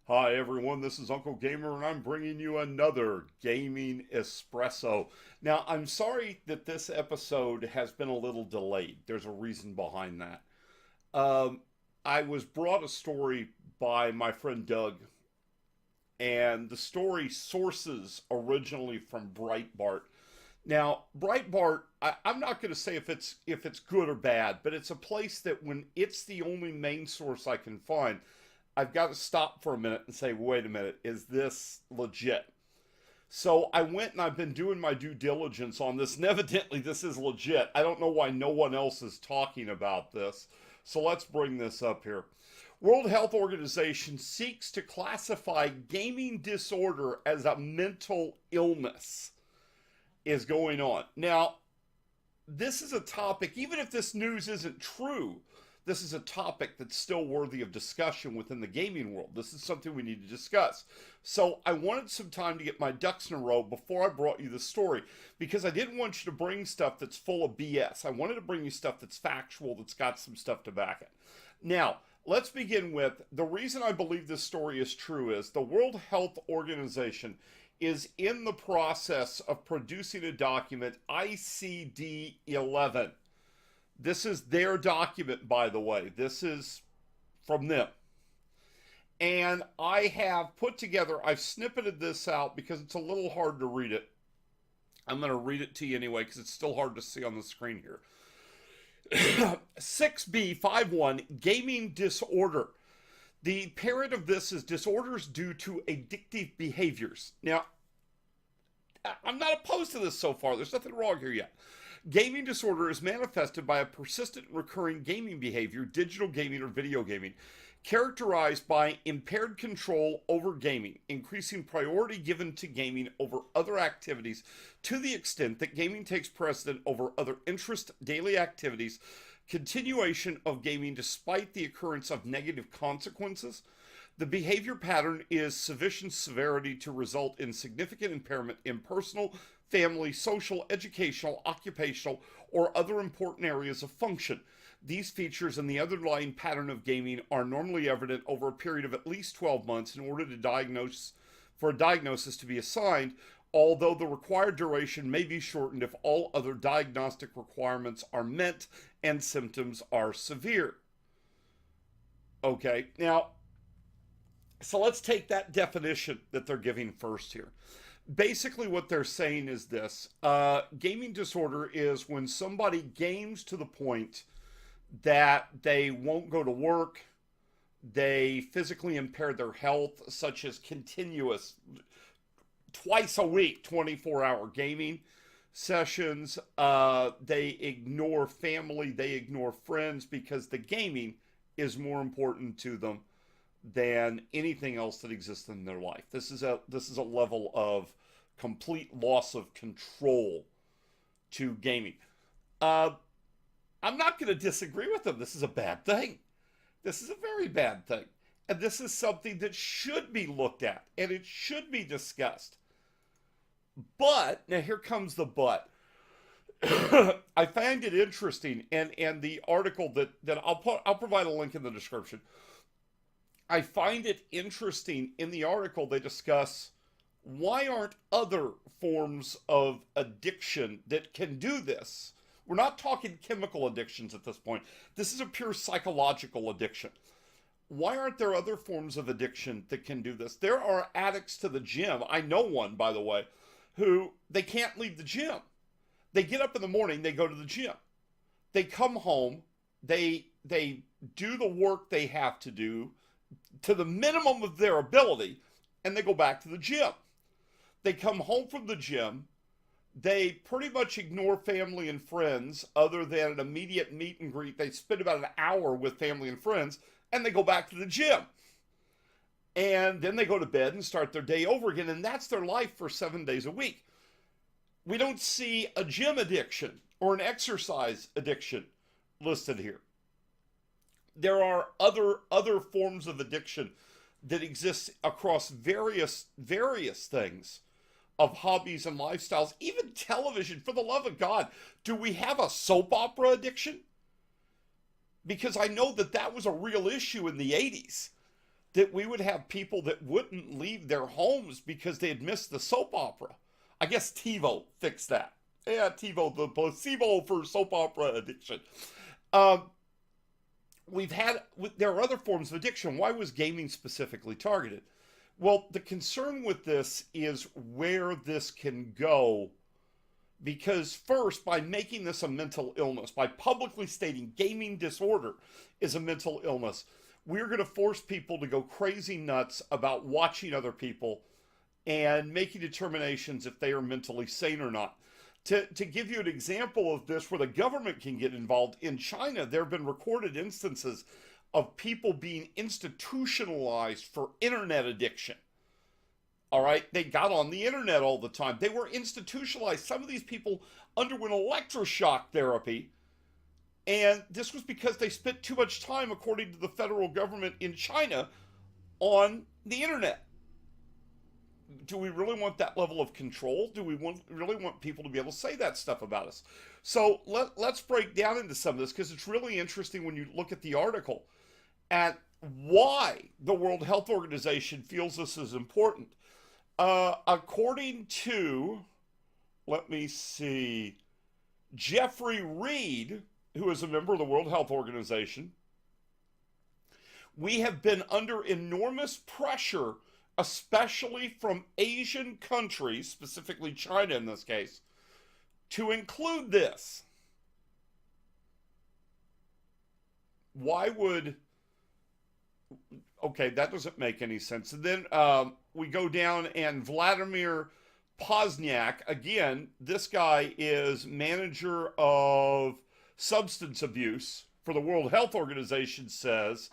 Hi everyone, this is Uncle Gamer and I'm bringing you another Gaming Espresso. Now, I'm sorry that this episode has been a little delayed. There's a reason behind that. Um, I was brought a story by my friend Doug, and the story sources originally from Breitbart. Now, Breitbart, I'm not going to say if it's good or bad, but it's a place that when it's the only main source I can find, I've got to stop for a minute and say, wait a minute, is this legit? So I went and I've been doing my due diligence on this, and evidently this is legit. I don't know why no one else is talking about this. So let's bring this up here. World Health Organization seeks to classify gaming disorder as a mental illness is going on. Now, this is a topic, even if this news isn't true, this is a topic that's still worthy of discussion within the gaming world. This is something we need to discuss. So I wanted some time to get my ducks in a row before I brought you the story, because I didn't want you to bring stuff that's full of BS. I wanted to bring you stuff that's factual, that's got some stuff to back it. Now, let's begin with the reason I believe this story is true is the World Health Organization is in the process of producing a document, ICD-11. This is their document, by the way. This is from them. And I have put together, I've snippeted this out because it's a little hard to read it. I'm going to read it to you anyway because it's still hard to see on the screen here. 6B51, gaming disorder. The parent of this is disorders due to addictive behaviors. Now, I'm not opposed to this so far. There's nothing wrong here yet. Gaming disorder is manifested by a persistent recurring gaming behavior, digital gaming or video gaming, characterized by impaired control over gaming, increasing priority given to gaming over other activities to the extent that gaming takes precedent over other interest, daily activities, continuation of gaming despite the occurrence of negative consequences. The behavior pattern is sufficient severity to result in significant impairment in personal, family, social, educational, occupational, or other important areas of function. These features and the underlying pattern of gaming are normally evident over a period of at least 12 months in order to diagnose for a diagnosis to be assigned, although the required duration may be shortened if all other diagnostic requirements are met and symptoms are severe. Okay, now, so let's take that definition that they're giving first here. Basically, what they're saying is this. Gaming disorder is when somebody games to the point that they won't go to work, they physically impair their health, such as continuous, twice a week, 24-hour gaming sessions. They ignore family, they ignore friends because the gaming is more important to them than anything else that exists in their life. This is a level of complete loss of control to gaming. I'm not going to disagree with them. This is a bad thing. This is a very bad thing. And this is something that should be looked at and it should be discussed. But, now here comes the but. I find it interesting, and the article that I'll provide a link in the description. I find it interesting in the article they discuss why aren't other forms of addiction that can do this? We're not talking chemical addictions at this point. This is a pure psychological addiction. Why aren't there other forms of addiction that can do this? There are addicts to the gym. I know one, by the way, who they can't leave the gym. They get up in the morning, they go to the gym. They come home, they do the work they have to do to the minimum of their ability, and they go back to the gym. They come home from the gym, they pretty much ignore family and friends other than an immediate meet and greet. They spend about an hour with family and friends, and they go back to the gym. And then they go to bed and start their day over again, and that's their life for 7 days a week. We don't see a gym addiction or an exercise addiction listed here. There are other forms of addiction that exist across various things of hobbies and lifestyles, even television. For the love of God, do we have a soap opera addiction? Because I know that was a real issue in the 80s. that we would have people that wouldn't leave their homes because they had missed the soap opera. I guess TiVo fixed that. Yeah, TiVo, the placebo for soap opera addiction. Um, there are other forms of addiction. Why was gaming specifically targeted? Well, the concern with this is where this can go, because first, by making this a mental illness, by publicly stating gaming disorder is a mental illness, we're going to force people to go crazy nuts about watching other people and making determinations if they are mentally sane or not. To give you an example of this where the government can get involved, in China, there have been recorded instances of people being institutionalized for internet addiction. All right, they got on the internet all the time. They were institutionalized. Some of these people underwent electroshock therapy, and this was because they spent too much time, according to the federal government in China, on the internet. Do we really want that level of control? Do we really want people to be able to say that stuff about us? So let's break down into some of this, because it's really interesting when you look at the article at why the World Health Organization feels this is important. According to, let me see, Jeffrey Reed, who is a member of the World Health Organization, we have been under enormous pressure, especially from Asian countries, specifically China in this case, to include this. Why would... Okay, that doesn't make any sense. And then we go down, and Vladimir Pozniak, again, this guy is manager of substance abuse for the World Health Organization, says,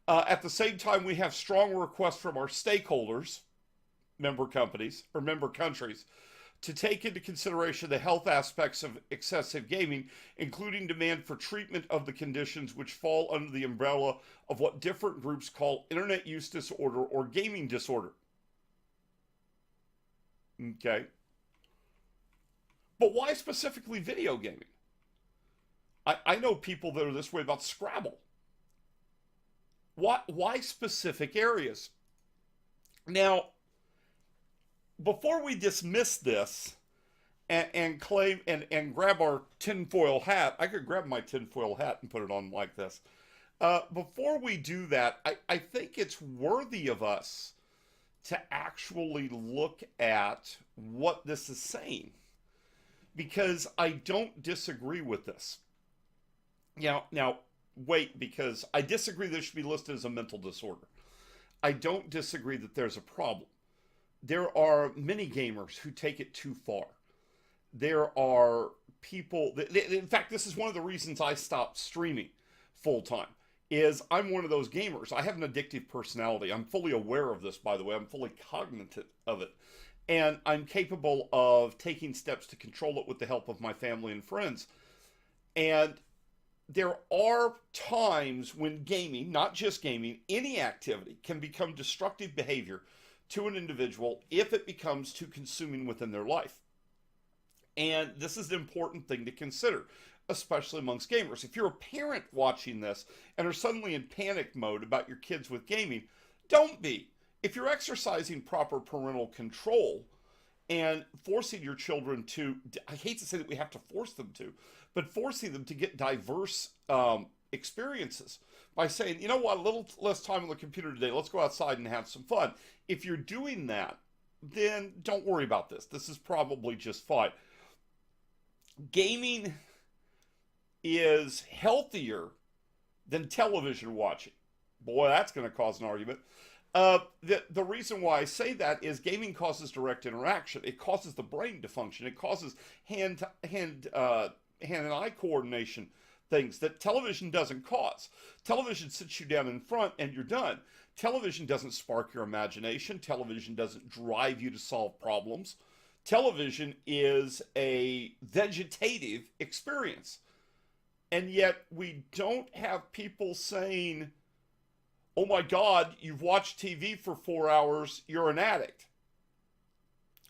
at the same time, we have strong requests from our stakeholders, member companies, or member countries, to take into consideration the health aspects of excessive gaming, including demand for treatment of the conditions which fall under the umbrella of what different groups call internet use disorder or gaming disorder. Okay. But why specifically video gaming? I know people that are this way about Scrabble. Why specific areas? Now, before we dismiss this and claim and grab our tinfoil hat, I could grab my tinfoil hat and put it on like this. Before we do that, I think it's worthy of us to actually look at what this is saying, because I don't disagree with this. Now, wait, because I disagree this should be listed as a mental disorder. I don't disagree that there's a problem. There are many gamers who take it too far. There are people that, in fact, this is one of the reasons I stopped streaming full time, is I'm one of those gamers. I have an addictive personality. I'm fully aware of this, by the way. I'm fully cognizant of it. And I'm capable of taking steps to control it with the help of my family and friends. And there are times when gaming, not just gaming, any activity can become destructive behavior to an individual if it becomes too consuming within their life. And this is an important thing to consider, especially amongst gamers. If you're a parent watching this and are suddenly in panic mode about your kids with gaming, don't be. If you're exercising proper parental control and forcing your children to, I hate to say that we have to force them to, but forcing them to get diverse experiences by saying, you know what, a little less time on the computer today, let's go outside and have some fun. If you're doing that, then don't worry about this. This is probably just fine. Gaming is healthier than television watching. Boy, that's going to cause an argument. The reason why I say that is gaming causes direct interaction. It causes the brain to function. It causes hand and eye coordination things that television doesn't cause. Television sits you down in front and you're done. Television doesn't spark your imagination. Television doesn't drive you to solve problems. Television is a vegetative experience. And yet we don't have people saying, oh my God, you've watched TV for 4 hours, you're an addict.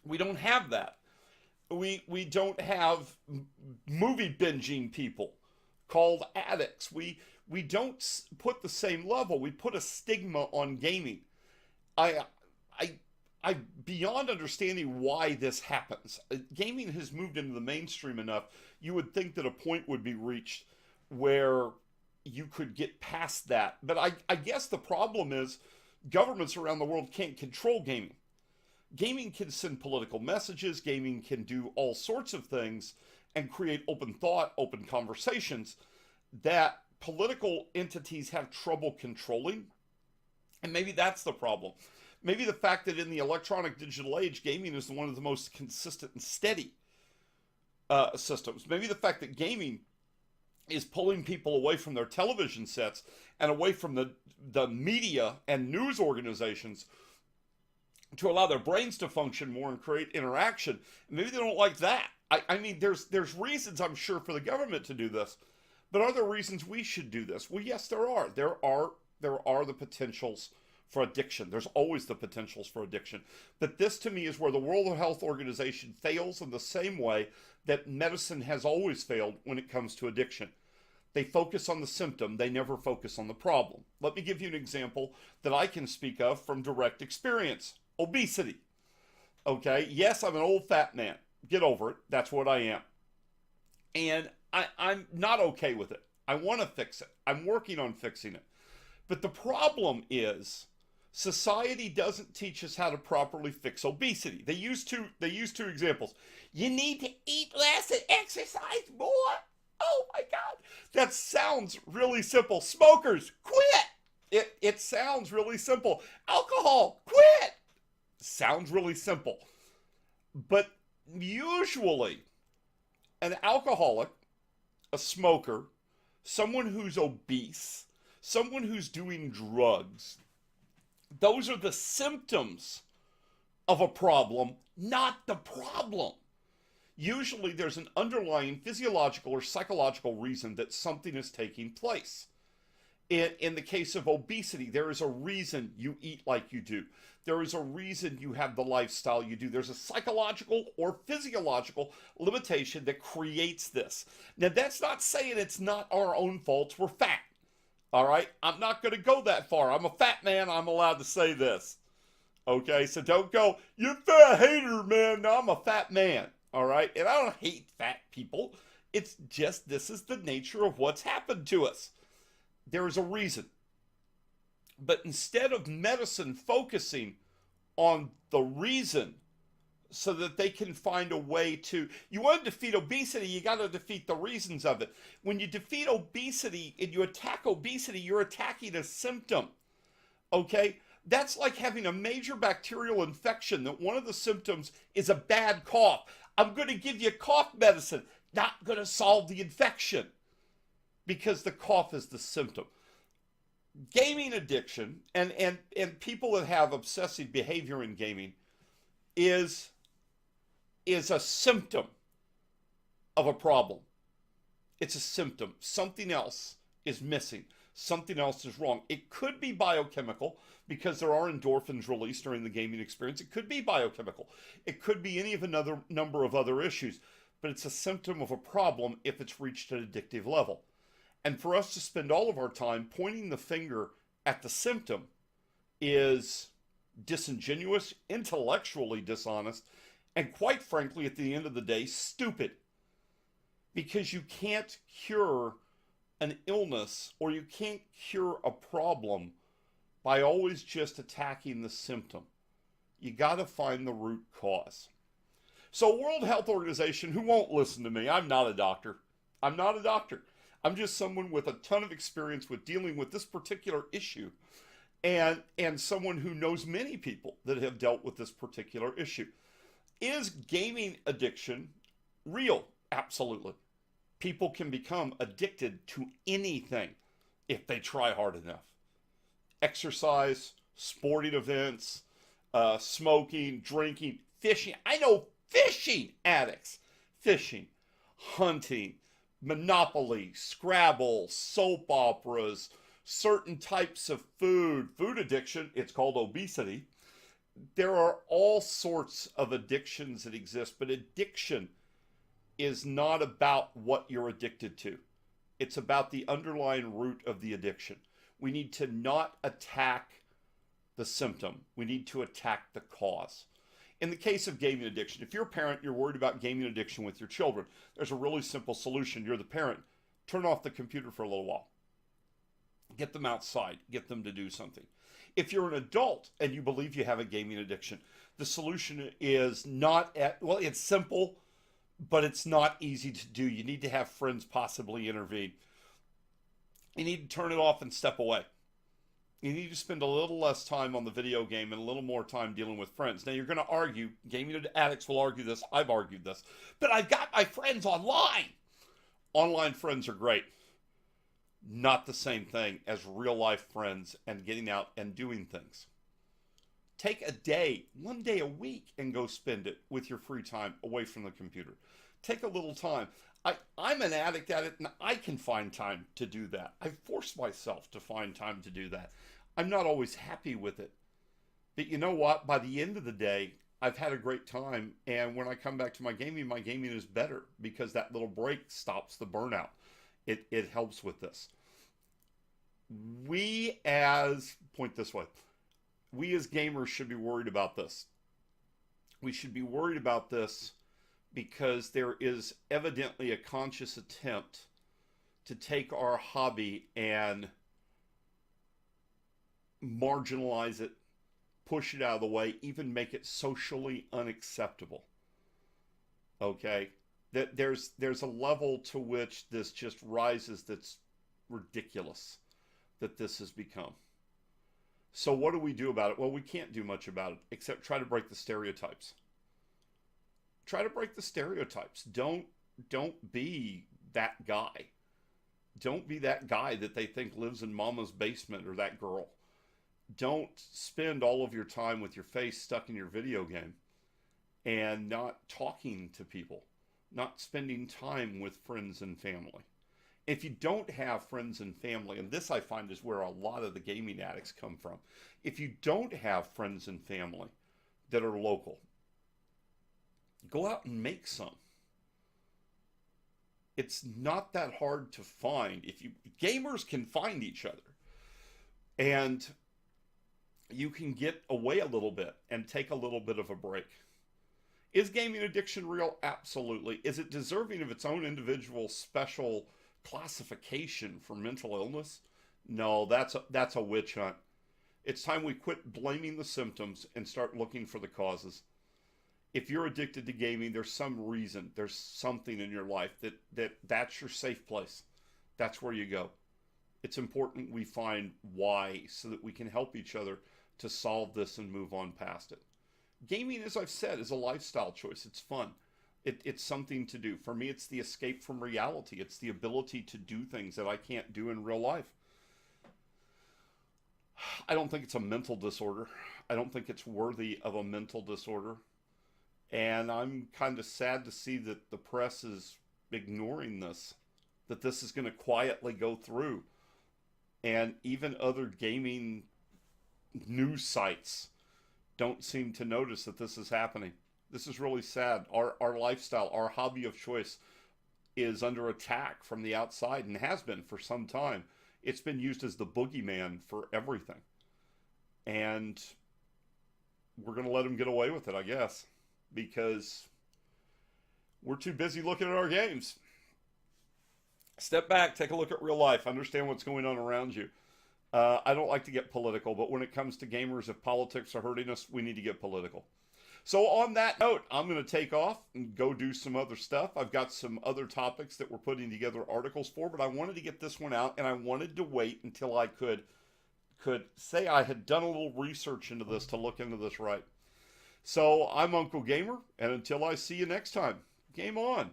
We don't have that. We don't have movie binging people called addicts. We we don't put the same level. We put a stigma on gaming. I, I, I beyond understanding why this happens. Gaming has moved into the mainstream enough. You would think that a point would be reached where you could get past that. But I guess the problem is governments around the world can't control gaming. Gaming can send political messages. Gaming can do all sorts of things and create open thought, open conversations that political entities have trouble controlling. And maybe that's the problem. Maybe the fact that in the electronic digital age, gaming is one of the most consistent and steady systems. Maybe the fact that gaming is pulling people away from their television sets and away from the media and news organizations to allow their brains to function more and create interaction. Maybe they don't like that. I mean, there's reasons, I'm sure, for the government to do this. But are there reasons we should do this? Well, yes, there are. There are the potentials for addiction. There's always the potentials for addiction. But this, to me, is where the World Health Organization fails in the same way that medicine has always failed when it comes to addiction. They focus on the symptom. They never focus on the problem. Let me give you an example that I can speak of from direct experience. Obesity. Okay? Yes, I'm an old fat man. Get over it. That's what I am. And I'm not okay with it. I want to fix it. I'm working on fixing it. But the problem is society doesn't teach us how to properly fix obesity. They use two examples. You need to eat less and exercise more. Oh my God. That sounds really simple. Smokers, quit. It sounds really simple. Alcohol, quit. Sounds really simple. But usually an alcoholic, a smoker, someone who's obese, someone who's doing drugs, those are the symptoms of a problem, not the problem. Usually there's an underlying physiological or psychological reason that something is taking place. In the case of obesity, there is a reason you eat like you do. There is a reason you have the lifestyle you do. There's a psychological or physiological limitation that creates this. Now, that's not saying it's not our own faults. We're fat. All right? I'm not going to go that far. I'm a fat man. I'm allowed to say this. Okay? So don't go, you're a fat hater, man. No, I'm a fat man. All right? And I don't hate fat people. It's just this is the nature of what's happened to us. There is a reason. But instead of medicine focusing on the reason so that they can find a way to, you want to defeat obesity, you got to defeat the reasons of it. When you defeat obesity and you attack obesity, you're attacking a symptom. Okay? That's like having a major bacterial infection that one of the symptoms is a bad cough. I'm going to give you cough medicine, not going to solve the infection. Because the cough is the symptom. Gaming addiction and people that have obsessive behavior in gaming is a symptom of a problem. It's a symptom. Something else is missing. Something else is wrong. It could be biochemical because there are endorphins released during the gaming experience. It could be biochemical. It could be any of another number of other issues. But it's a symptom of a problem if it's reached an addictive level. And for us to spend all of our time pointing the finger at the symptom is disingenuous, intellectually dishonest, and quite frankly, at the end of the day, stupid. Because you can't cure an illness or you can't cure a problem by always just attacking the symptom. You got to find the root cause. So World Health Organization, who won't listen to me, I'm not a doctor. I'm not a doctor. I'm just someone with a ton of experience with dealing with this particular issue and someone who knows many people that have dealt with this particular issue. Is gaming addiction real? Absolutely. People can become addicted to anything if they try hard enough. Exercise, sporting events, smoking, drinking, fishing. I know fishing addicts. Fishing, hunting, Monopoly, Scrabble, soap operas, certain types of food addiction, it's called obesity. There are all sorts of addictions that exist, but addiction is not about what you're addicted to. It's about the underlying root of the addiction. We need to not attack the symptom. We need to attack the cause. In the case of gaming addiction, if you're a parent, you're worried about gaming addiction with your children, there's a really simple solution. You're the parent. Turn off the computer for a little while. Get them outside. Get them to do something. If you're an adult and you believe you have a gaming addiction, the solution is well, it's simple, but it's not easy to do. You need to have friends possibly intervene. You need to turn it off and step away. You need to spend a little less time on the video game and a little more time dealing with friends. Now, you're going to argue, gaming addicts will argue this, I've argued this, but I've got my friends online. Online friends are great. Not the same thing as real life friends and getting out and doing things. Take a day, 1 day a week, and go spend it with your free time away from the computer. Take a little time. I'm an addict at it, and I can find time to do that. I force myself to find time to do that. I'm not always happy with it. But you know what? By the end of the day, I've had a great time, and when I come back to my gaming is better because that little break stops the burnout. It helps with this. We as gamers should be worried about this. We should be worried about this because there is evidently a conscious attempt to take our hobby and marginalize it, push it out of the way, even make it socially unacceptable. Okay? That there's a level to which this just rises that's ridiculous that this has become. So what do we do about it? Well, we can't do much about it except try to break the stereotypes. Try to break the stereotypes. Don't be that guy. Don't be that guy that they think lives in mama's basement or that girl. Don't spend all of your time with your face stuck in your video game and not talking to people, not spending time with friends and family. If you don't have friends and family, and this I find is where a lot of the gaming addicts come from, if you don't have friends and family that are local, go out and make some. It's not that hard to find. Gamers can find each other, and you can get away a little bit and take a little bit of a break. Is gaming addiction real? Absolutely. Is it deserving of its own individual special classification for mental illness? No, that's a witch hunt. It's time we quit blaming the symptoms and start looking for the causes. If you're addicted to gaming, there's some reason, there's something in your life that's your safe place. That's where you go. It's important we find why so that we can help each other to solve this and move on past it. Gaming, as I've said, is a lifestyle choice. It's fun. It's something to do. For me, it's the escape from reality. It's the ability to do things that I can't do in real life. I don't think it's a mental disorder. I don't think it's worthy of a mental disorder. And I'm kind of sad to see that the press is ignoring this, that this is going to quietly go through. And even other gaming news sites don't seem to notice that this is happening. This is really sad. Our lifestyle, our hobby of choice is under attack from the outside and has been for some time. It's been used as the boogeyman for everything. And we're going to let them get away with it, I guess, because we're too busy looking at our games. Step back, take a look at real life, understand what's going on around you. I don't like to get political, but when it comes to gamers, if politics are hurting us, we need to get political. So on that note, I'm going to take off and go do some other stuff. I've got some other topics that we're putting together articles for, but I wanted to get this one out, and I wanted to wait until I could say I had done a little research into this to look into this right. So I'm Uncle Gamer, and until I see you next time, game on.